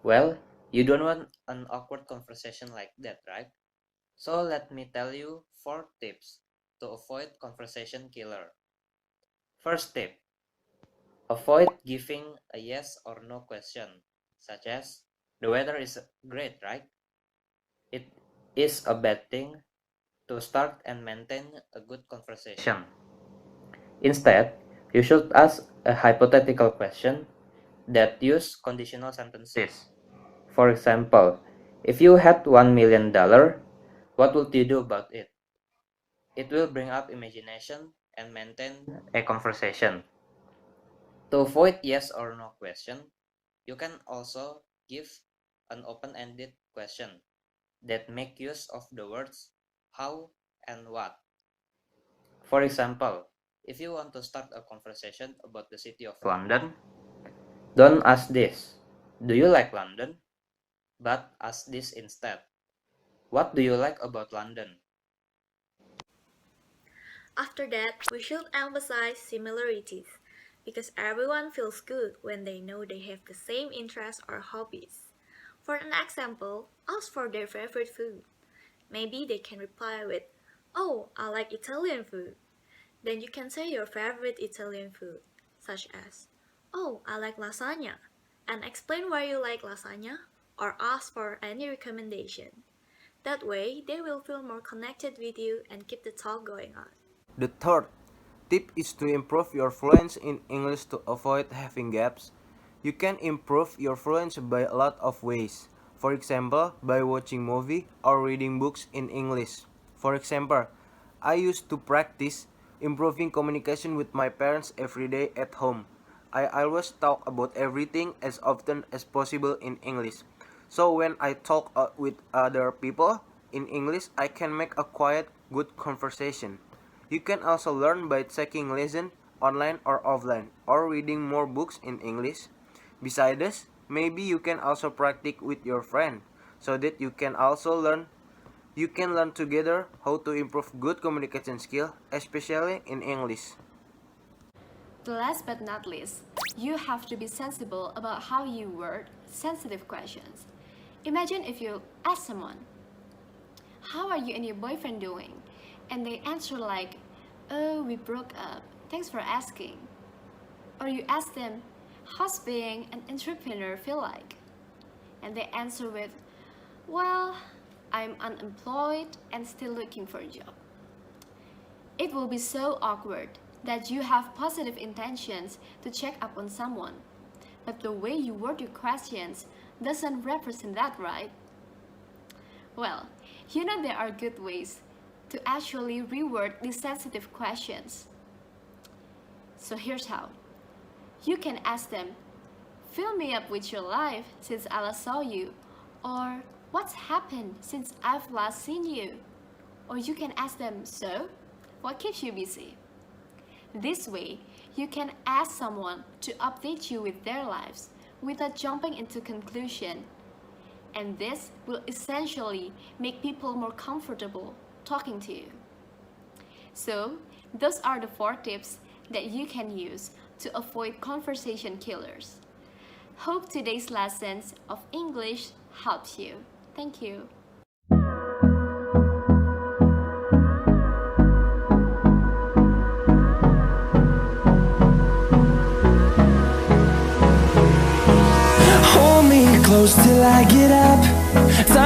Well, you don't want an awkward conversation like that, right? So let me tell you 4 tips to avoid conversation killer. First tip, avoid giving a yes or no question, such as, the weather is great, right? It is a bad thing to start and maintain a good conversation. Instead, you should ask a hypothetical question that use conditional sentences. For example, if you had $1 million, what would you do about it? It will bring up imagination and maintain a conversation. To avoid yes or no question, you can also give an open-ended question that make use of the words how and what. For example, if you want to start a conversation about the city of London, don't ask this, do you like London? But ask this instead, what do you like about London? After that, we should emphasize similarities because everyone feels good when they know they have the same interests or hobbies. For an example, ask for their favorite food. Maybe they can reply with, "Oh, I like Italian food." Then you can say your favorite Italian food, such as, "Oh, I like lasagna," and explain why you like lasagna or ask for any recommendation. That way, they will feel more connected with you and keep the talk going on. The third tip is to improve your fluency in English to avoid having gaps. You can improve your fluency by a lot of ways. For example, by watching movie or reading books in English. For example, I used to practice improving communication with my parents every day at home. I always talk about everything as often as possible in English. So when I talk with other people in English, I can make a quiet, good conversation. You can also learn by taking lessons online or offline, or reading more books in English. Besides this, maybe you can also practice with your friend, so that you can learn together how to improve good communication skill, especially in English. The last but not least, you have to be sensible about how you word sensitive questions. Imagine if you ask someone, "How are you and your boyfriend doing?" And they answer like, "Oh, we broke up. Thanks for asking." Or you ask them, "How's being an entrepreneur feel like?" And they answer with, "Well, I'm unemployed and still looking for a job." It will be so awkward that you have positive intentions to check up on someone, but the way you word your questions doesn't represent that, right? Well, you know there are good ways to actually reword these sensitive questions. So here's how. You can ask them, "Fill me up with your life since I last saw you," or "What's happened since I've last seen you?" Or you can ask them, "So, what keeps you busy?" This way, you can ask someone to update you with their lives without jumping into conclusion. And this will essentially make people more comfortable talking to you. So, those are the 4 tips that you can use to avoid conversation killers. Hope today's lessons of English helps you. Thank you. Hold me close till I get up. Time